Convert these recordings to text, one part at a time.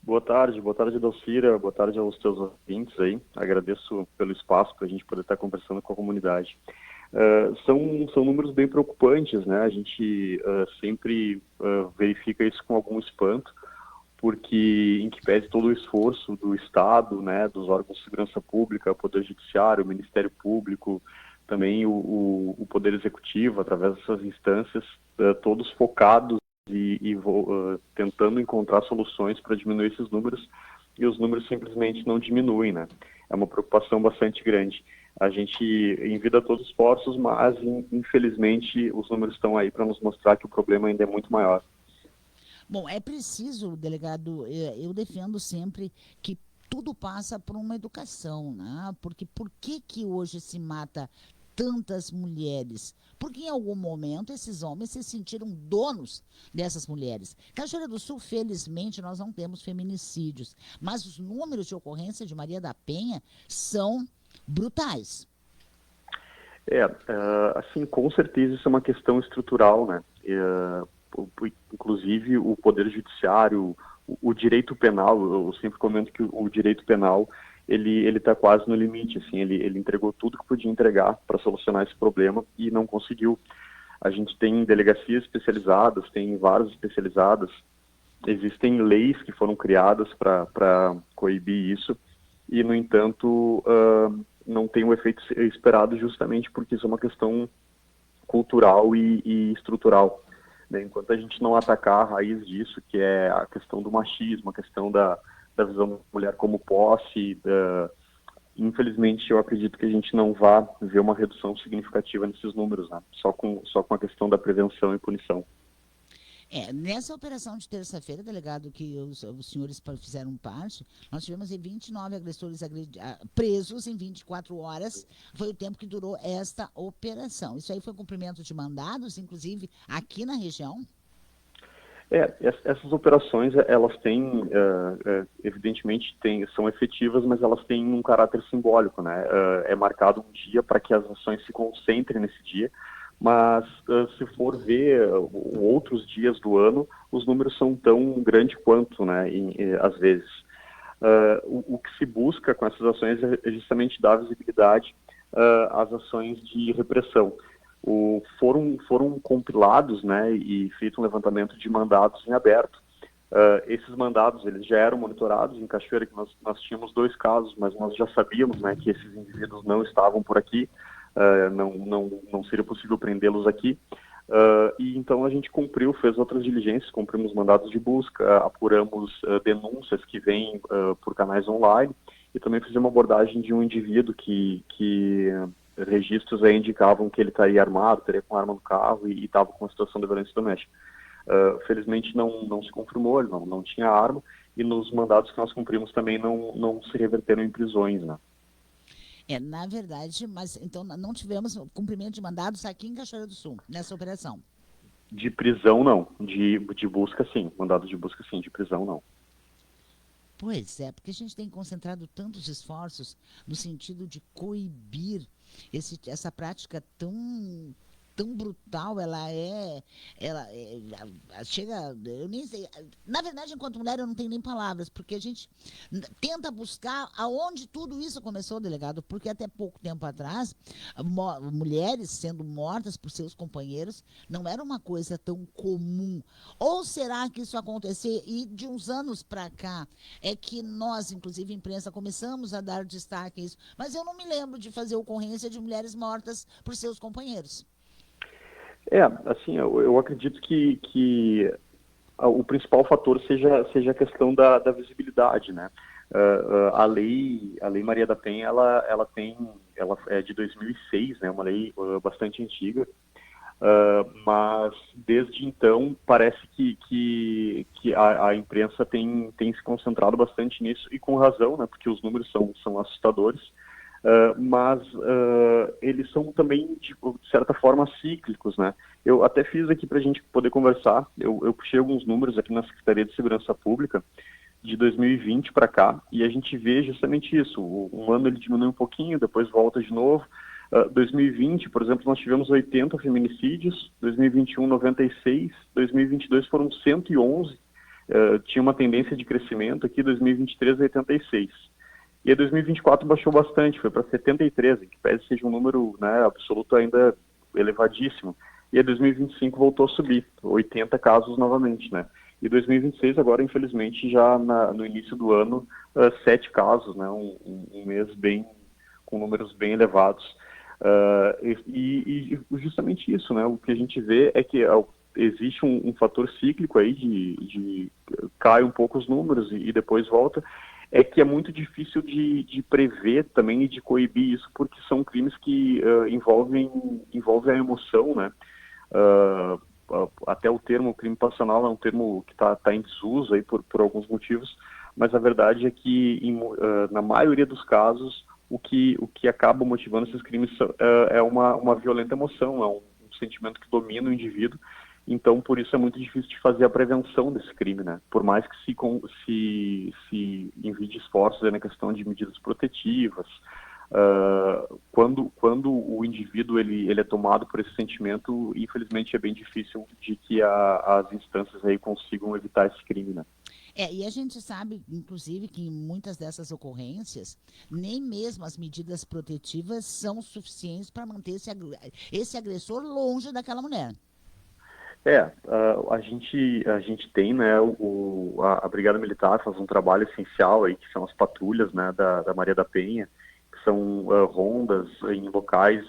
Boa tarde, Dalcira, boa tarde aos teus ouvintes aí. Agradeço pelo espaço para a gente poder estar conversando com a comunidade. São números bem preocupantes, né? A gente sempre verifica isso com algum espanto, porque em que pese todo o esforço do Estado, né, dos órgãos de segurança pública, Poder Judiciário, o Ministério Público, também o Poder Executivo, através dessas instâncias, todos focados tentando encontrar soluções para diminuir esses números, e os números simplesmente não diminuem, né? É uma preocupação bastante grande. A gente envida todos os esforços, mas infelizmente os números estão aí para nos mostrar que o problema ainda é muito maior. Bom, é preciso, delegado, eu defendo sempre que tudo passa por uma educação, né? Porque por que que hoje se mata tantas mulheres? Porque em algum momento esses homens se sentiram donos dessas mulheres. Cachoeira do Sul, felizmente, nós não temos feminicídios, mas os números de ocorrência de Maria da Penha são brutais. Assim, com certeza isso é uma questão estrutural, né? Inclusive o Poder Judiciário, o direito penal, eu sempre comento que o direito penal, ele está quase no limite, assim, ele entregou tudo que podia entregar para solucionar esse problema e não conseguiu. A gente tem delegacias especializadas, tem varas especializadas, existem leis que foram criadas para coibir isso, e, no entanto, não tem o efeito esperado justamente porque isso é uma questão cultural e estrutural. Né? Enquanto a gente não atacar a raiz disso, que é a questão do machismo, a questão da visão da mulher como posse, infelizmente eu acredito que a gente não vai ver uma redução significativa nesses números, né? Só com a questão da prevenção e punição. Nessa operação de terça-feira, delegado, que os senhores fizeram parte, nós tivemos 29 agressores presos em 24 horas. Foi o tempo que durou esta operação. Isso aí foi cumprimento de mandados, inclusive aqui na região? Essas operações, elas têm, evidentemente, são efetivas, mas elas têm um caráter simbólico, né? É marcado um dia para que as ações se concentrem nesse dia, mas se for ver outros dias do ano, os números são tão grandes quanto, né, às vezes. O que se busca com essas ações é justamente dar visibilidade às ações de repressão. Foram compilados, né, e feito um levantamento de mandados em aberto. Esses mandados, eles já eram monitorados em Cachoeira, que nós tínhamos 2 casos, mas nós já sabíamos, né, que esses indivíduos não estavam por aqui, não seria possível prendê-los aqui. E então a gente fez outras diligências, cumprimos mandados de busca, apuramos denúncias que vêm por canais online, e também fizemos uma abordagem de um indivíduo que registros aí indicavam que ele estaria armado, teria com arma no carro e estava com uma situação de violência doméstica. Felizmente não se confirmou, ele não tinha arma, e nos mandados que nós cumprimos também não se reverteram em prisões, né? Na verdade, mas então não tivemos cumprimento de mandados aqui em Cachoeira do Sul, nessa operação. De prisão, não. De busca, sim. Mandado de busca, sim. De prisão, não. Pois é, porque a gente tem concentrado tantos esforços no sentido de coibir essa prática tão brutal, chega, eu nem sei, na verdade, enquanto mulher eu não tenho nem palavras, porque a gente tenta buscar aonde tudo isso começou, delegado, porque até pouco tempo atrás, mulheres sendo mortas por seus companheiros não era uma coisa tão comum. Ou será que isso acontecer e de uns anos para cá é que nós, inclusive a imprensa, começamos a dar destaque a isso, mas eu não me lembro de fazer ocorrência de mulheres mortas por seus companheiros. Assim, eu acredito que o principal fator seja a questão da visibilidade, né? A lei Maria da Penha, ela é de 2006, né? Uma lei bastante antiga, mas desde então parece que a imprensa tem se concentrado bastante nisso, e com razão, né? Porque os números são assustadores. Mas eles são também, de certa forma, cíclicos, né? Eu até fiz aqui para a gente poder conversar, eu puxei alguns números aqui na Secretaria de Segurança Pública, de 2020 para cá, e a gente vê justamente isso. Um ano ele diminui um pouquinho, depois volta de novo. 2020, por exemplo, nós tivemos 80 feminicídios, 2021, 96, 2022 foram 111, tinha uma tendência de crescimento aqui, 2023 86. E em 2024 baixou bastante, foi para 73, que pese seja um número, né, absoluto ainda elevadíssimo. E em 2025 voltou a subir, 80 casos novamente, né? E 2026 agora, infelizmente, já no início do ano, 7 casos, né? Um mês com números bem elevados. E justamente isso, né? O que a gente vê é que existe um fator cíclico aí de cai um pouco os números e depois volta, é que é muito difícil de prever também e de coibir isso, porque são crimes que envolvem a emoção, né? Até o termo crime passional é um termo que está em desuso aí por alguns motivos, mas a verdade é que na maioria dos casos o que acaba motivando esses crimes é uma violenta emoção, é um sentimento que domina o indivíduo. Então, por isso é muito difícil de fazer a prevenção desse crime, né? Por mais que se envie esforços na questão de medidas protetivas, quando o indivíduo ele é tomado por esse sentimento, infelizmente é bem difícil de que as instâncias aí consigam evitar esse crime, né? E a gente sabe, inclusive, que em muitas dessas ocorrências, nem mesmo as medidas protetivas são suficientes para manter esse agressor longe daquela mulher. A gente tem, né, a Brigada Militar faz um trabalho essencial aí, que são as patrulhas, né, da Maria da Penha, que são rondas em locais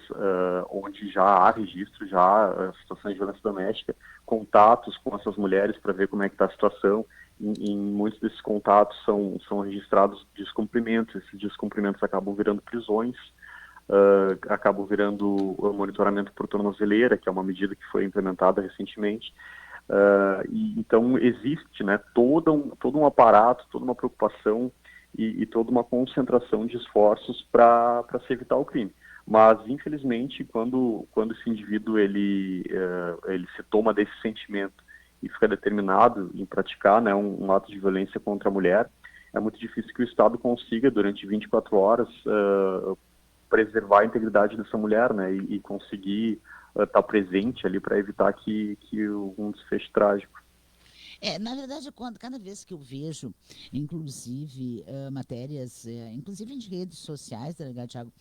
onde já há registro, já há situações de violência doméstica, contatos com essas mulheres para ver como é que está a situação. Em muitos desses contatos são registrados descumprimentos, esses descumprimentos acabam virando prisões, acabam virando monitoramento por tornozeleira, que é uma medida que foi implementada recentemente. Então existe, né, todo um aparato, toda uma preocupação e toda uma concentração de esforços para se evitar o crime. Mas, infelizmente, quando esse indivíduo ele se toma desse sentimento e fica determinado em praticar, né, um ato de violência contra a mulher, é muito difícil que o Estado consiga, durante 24 horas, preservar a integridade dessa mulher, né, e conseguir estar presente ali para evitar que um desfecho trágico. Na verdade, cada vez que eu vejo, inclusive, matérias, inclusive em redes sociais, delegado Thiago,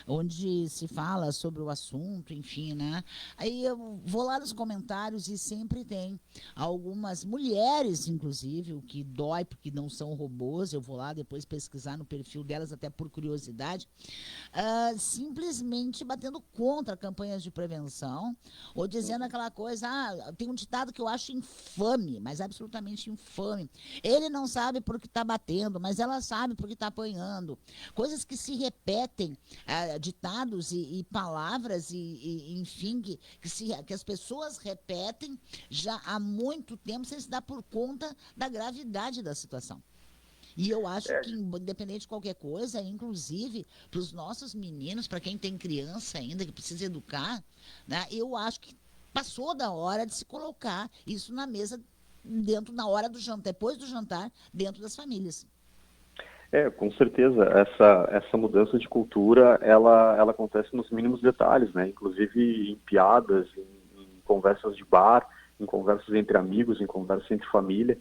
onde se fala sobre o assunto, enfim, né? Aí eu vou lá nos comentários e sempre tem algumas mulheres, inclusive, o que dói porque não são robôs, eu vou lá depois pesquisar no perfil delas, até por curiosidade, simplesmente batendo contra campanhas de prevenção, ou dizendo aquela coisa, tem um ditado que eu acho infame, mas absolutamente infame. Ele não sabe porque está batendo, mas ela sabe porque está apanhando. Coisas que se repetem, ditados e palavras, enfim, que as pessoas repetem já há muito tempo, sem se dar por conta da gravidade da situação. E eu acho que, independente de qualquer coisa, inclusive para os nossos meninos, para quem tem criança ainda, que precisa educar, né, eu acho que passou da hora de se colocar isso na mesa, na hora do jantar, depois do jantar, dentro das famílias. Com certeza, essa mudança de cultura, ela acontece nos mínimos detalhes, né? Inclusive em piadas, em conversas de bar, em conversas entre amigos, em conversas entre família.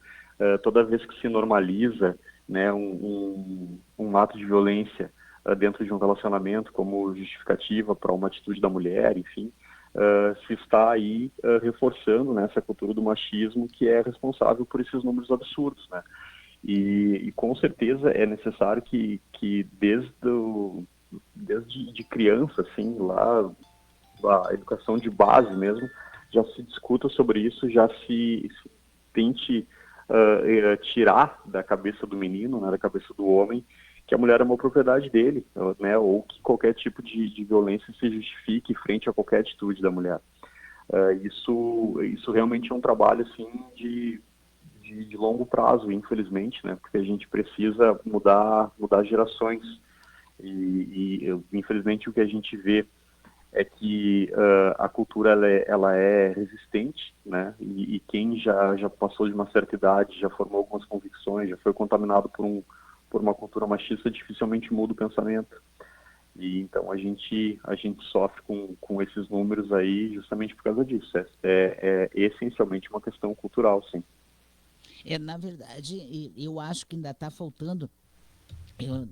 Toda vez que se normaliza, né, um ato de violência dentro de um relacionamento como justificativa para uma atitude da mulher, enfim, se está aí reforçando, né, essa cultura do machismo que é responsável por esses números absurdos, né? E com certeza é necessário que desde de criança, assim, lá, a educação de base mesmo, já se discuta sobre isso, já se tente tirar da cabeça do menino, né, da cabeça do homem, que a mulher é uma propriedade dele, né, ou que qualquer tipo de violência se justifique frente a qualquer atitude da mulher. Isso realmente é um trabalho, assim, de longo prazo, infelizmente, né? Porque a gente precisa mudar gerações infelizmente o que a gente vê é que a cultura ela é resistente, né? E quem já passou de uma certa idade, já formou algumas convicções, já foi contaminado por uma cultura machista, dificilmente muda o pensamento. E então a gente sofre com esses números aí justamente por causa disso. É essencialmente uma questão cultural, sim. Na verdade, eu acho que ainda está faltando. Eu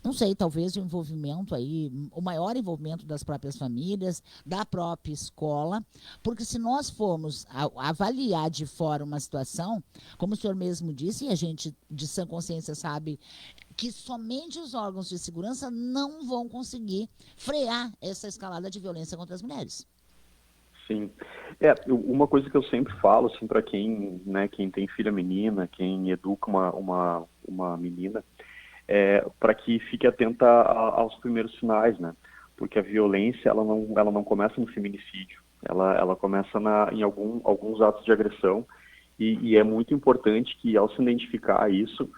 não sei, talvez o envolvimento aí, o maior envolvimento das próprias famílias, da própria escola, porque se nós formos avaliar de fora uma situação, como o senhor mesmo disse, e a gente de sã consciência sabe que somente os órgãos de segurança não vão conseguir frear essa escalada de violência contra as mulheres. Sim. Uma coisa que eu sempre falo, assim, para quem, né, quem tem filha menina, quem educa uma menina, para que fique atenta aos primeiros sinais, né? Porque a violência, ela não começa no feminicídio, ela começa em alguns atos de agressão, e é muito importante que, ao se identificar isso,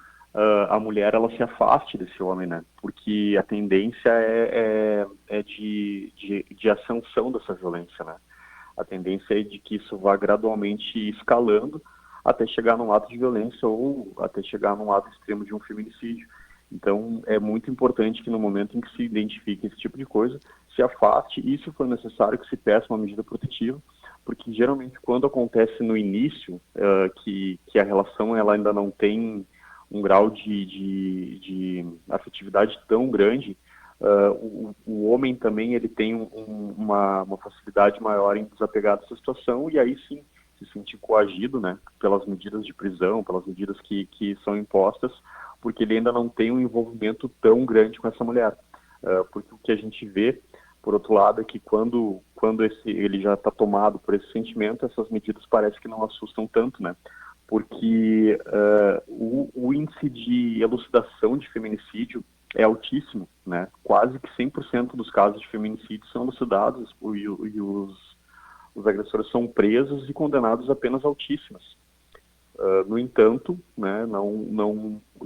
a mulher, ela se afaste desse homem, né? Porque a tendência é de ascensão dessa violência, né? A tendência é de que isso vá gradualmente escalando até chegar num ato de violência ou até chegar num ato extremo de um feminicídio. Então, é muito importante que no momento em que se identifique esse tipo de coisa, se afaste e, se for necessário, que se peça uma medida protetiva, porque geralmente quando acontece no início, que a relação ela ainda não tem um grau de afetividade tão grande, o homem também ele tem uma facilidade maior em desapegar dessa situação e aí sim se sentir coagido, né, pelas medidas de prisão, pelas medidas que são impostas, porque ele ainda não tem um envolvimento tão grande com essa mulher. Porque o que a gente vê, por outro lado, é que quando ele já está tomado por esse sentimento, essas medidas parece que não assustam tanto, né? Porque o índice de elucidação de feminicídio é altíssimo, né? Quase que 100% dos casos de feminicídio são elucidados e os agressores são presos e condenados a penas altíssimas. No entanto, né,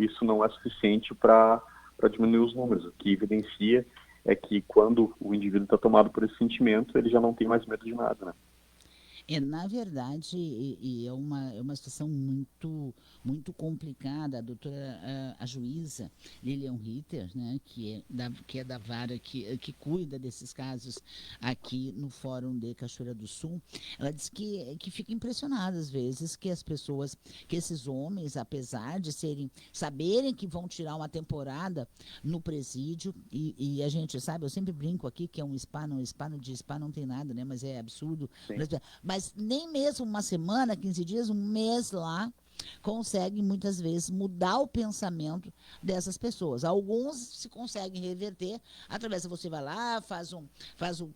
isso não é suficiente para diminuir os números. O que evidencia é que quando o indivíduo está tomado por esse sentimento, ele já não tem mais medo de nada, né? Na verdade, é uma situação muito complicada. A doutora, a juíza Lilian Ritter, né, que é da vara que cuida desses casos aqui no Fórum de Cachoeira do Sul, ela diz que fica impressionada às vezes que as pessoas, que esses homens, apesar de saberem que vão tirar uma temporada no presídio, e a gente sabe, eu sempre brinco aqui que é um spa, de spa não tem nada, né, mas é absurdo. Mas nem mesmo uma semana, 15 dias, um mês lá, consegue muitas vezes mudar o pensamento dessas pessoas. Alguns se conseguem reverter através de você vai lá, faz um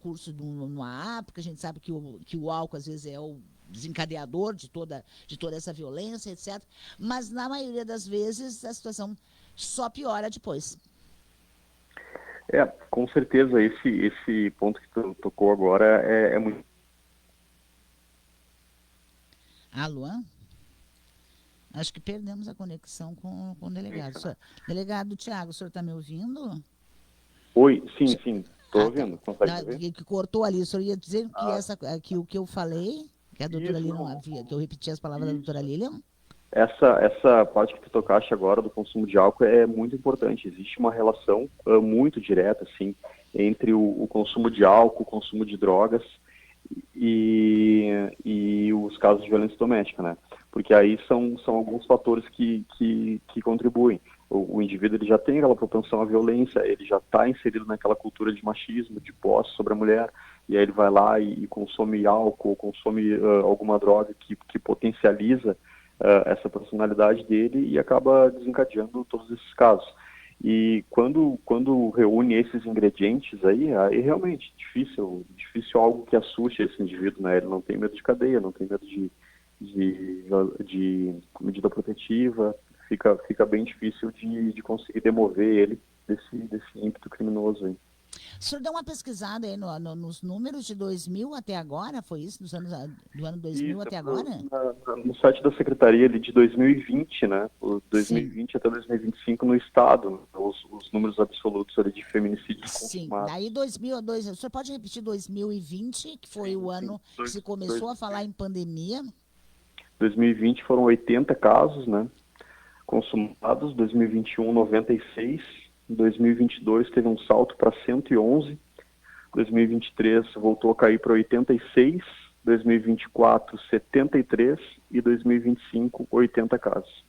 curso numa app, porque a gente sabe que o álcool às vezes é o desencadeador de toda essa violência, etc. Mas na maioria das vezes a situação só piora depois. Com certeza esse ponto que tu tocou agora é muito. Alô? Acho que perdemos a conexão com o delegado. Delegado Tiago, o senhor está me ouvindo? Oi, sim, estou ouvindo. Tá. Consegue me ouvir? Que cortou ali, o senhor ia dizer que o que eu falei, que a doutora Lilian havia, que eu repeti as palavras da doutora Lilian? Essa parte que tu tocaste agora do consumo de álcool é muito importante. Existe uma relação muito direta, assim, entre o consumo de álcool, o consumo de drogas e os casos de violência doméstica, né? Porque aí são alguns fatores que contribuem. O indivíduo ele já tem aquela propensão à violência, ele já está inserido naquela cultura de machismo, de posse sobre a mulher, e aí ele vai lá e consome álcool, consome alguma droga que potencializa essa personalidade dele e acaba desencadeando todos esses casos. E quando reúne esses ingredientes aí realmente difícil algo que assuste esse indivíduo, né? Ele não tem medo de cadeia, não tem medo de medida protetiva, fica bem difícil de conseguir demover ele desse ímpeto criminoso aí. O senhor deu uma pesquisada aí nos números de 2000 até agora, foi isso? Do ano 2000 até agora? No site da Secretaria ali de 2020, né? 2020 Sim. Até 2025 no Estado, né? Os números absolutos ali de feminicídios consumados. Daí o senhor pode repetir 2020, que foi o ano que se começou a falar em pandemia? 2020 foram 80 casos, né? Consumados, 2021 96, 2022 teve um salto para 111, 2023 voltou a cair para 86 2024, 73 e 2025, 80 casos.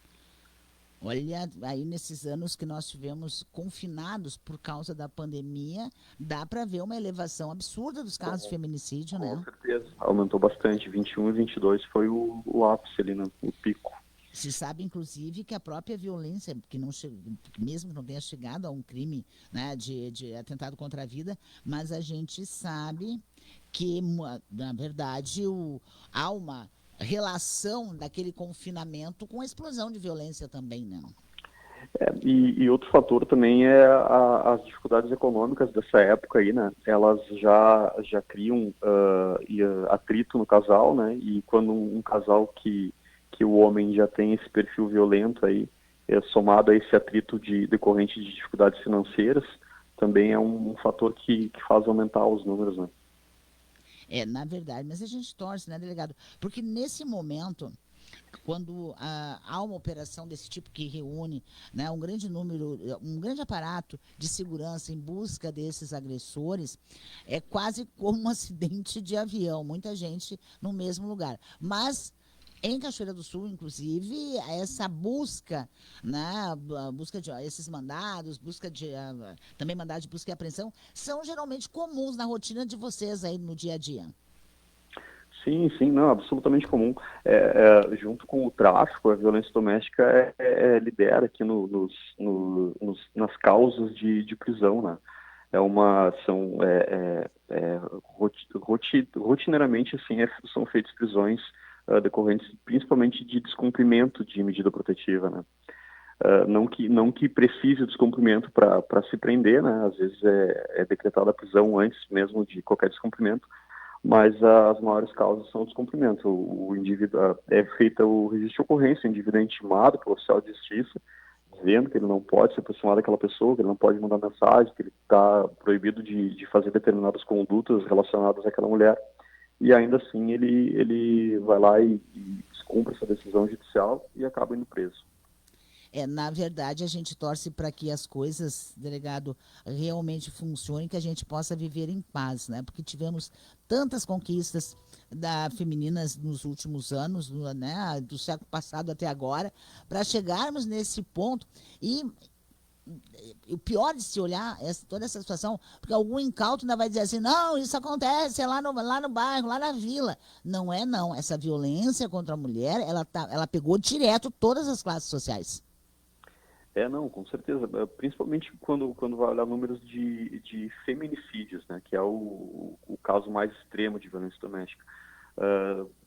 Olha, aí nesses anos que nós tivemos confinados por causa da pandemia, dá para ver uma elevação absurda dos casos de feminicídio, Com né? certeza. Aumentou bastante. 21 e 22 foi o ápice ali, né? O pico. Se sabe, inclusive, que a própria violência, que não mesmo que não tenha chegado a um crime, né, de atentado contra a vida, mas a gente sabe que, na verdade, há uma relação daquele confinamento com a explosão de violência também, né? E outro fator também é as dificuldades econômicas dessa época aí, né? Elas já criam atrito no casal, né? E quando um casal que o homem já tem esse perfil violento aí, somado a esse atrito decorrente de dificuldades financeiras, também é um fator que faz aumentar os números, né? Na verdade, mas a gente torce, né, delegado? Porque nesse momento, quando há uma operação desse tipo que reúne, né, um grande número, um grande aparato de segurança em busca desses agressores, é quase como um acidente de avião, muita gente no mesmo lugar. Mas em Cachoeira do Sul, inclusive, essa busca, né, a busca de esses mandados, busca de também mandados de busca e apreensão, são geralmente comuns na rotina de vocês aí no dia a dia. Sim, sim, não, absolutamente comum. Junto com o tráfico, a violência doméstica lidera aqui nas causas de prisão, né? Rotineiramente, assim, são feitas prisões decorrentes principalmente de descumprimento de medida protetiva, né? Não que precise descumprimento para se prender, né? Às vezes é decretada a prisão antes mesmo de qualquer descumprimento, mas as maiores causas são o descumprimento. O indivíduo é feita o registro de ocorrência, o indivíduo é intimado pelo oficial de justiça, dizendo que ele não pode se aproximar daquela pessoa, que ele não pode mandar mensagem, que ele está proibido de fazer determinadas condutas relacionadas àquela mulher. E ainda assim ele vai lá e descumpre essa decisão judicial e acaba indo preso. Na verdade, a gente torce para que as coisas, delegado, realmente funcionem, que a gente possa viver em paz, né? Porque tivemos tantas conquistas femininas nos últimos anos, né? Do século passado até agora, para chegarmos nesse ponto. E o pior de se olhar toda essa situação, porque algum incauto ainda vai dizer assim, não, isso acontece lá no bairro, lá na vila. Não é, não. Essa violência contra a mulher, ela pegou direto todas as classes sociais. Não, com certeza. Principalmente quando vai olhar números de feminicídios, né, que é o caso mais extremo de violência doméstica.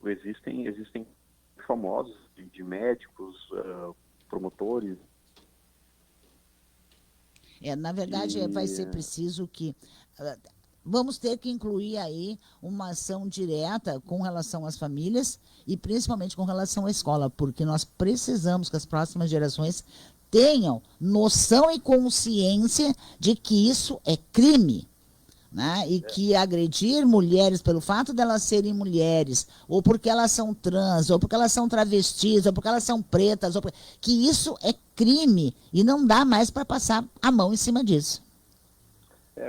Existem famosos de médicos, promotores. Na verdade, vai ser preciso que vamos ter que incluir aí uma ação direta com relação às famílias e principalmente com relação à escola, porque nós precisamos que as próximas gerações tenham noção e consciência de que isso é crime. Né? E que agredir mulheres pelo fato de elas serem mulheres, ou porque elas são trans, ou porque elas são travestis, ou porque elas são pretas, que isso é crime e não dá mais para passar a mão em cima disso.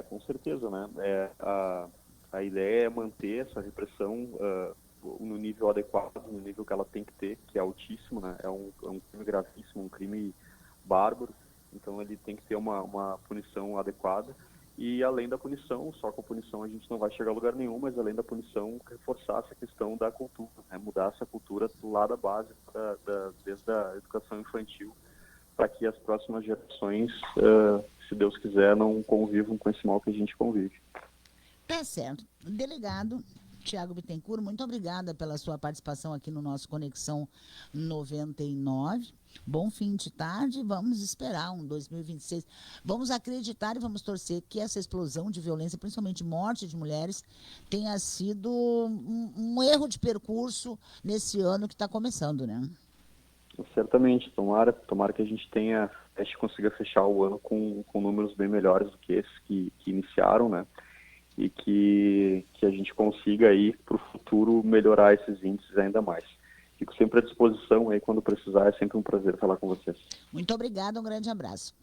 Com certeza, né? A ideia é manter essa repressão no nível adequado, no nível que ela tem que ter, que é altíssimo, né? É um crime gravíssimo, um crime bárbaro, então ele tem que ter uma punição adequada. E além da punição, só com a punição a gente não vai chegar a lugar nenhum, mas além da punição, reforçar essa questão da cultura, né? Mudar essa cultura lá da base, desde a educação infantil, para que as próximas gerações, se Deus quiser, não convivam com esse mal que a gente convive. Tá certo. Delegado Tiago Bittencourt, muito obrigada pela sua participação aqui no nosso Conexão 99. Bom fim de tarde, vamos esperar um 2026. Vamos acreditar e vamos torcer que essa explosão de violência, principalmente morte de mulheres, tenha sido um erro de percurso nesse ano que está começando, né? Certamente, tomara que a gente consiga fechar o ano com números bem melhores do que esses que iniciaram, né? E que a gente consiga aí para o futuro melhorar esses índices ainda mais. Fico sempre à disposição aí quando precisar, é sempre um prazer falar com vocês. Muito obrigada, um grande abraço.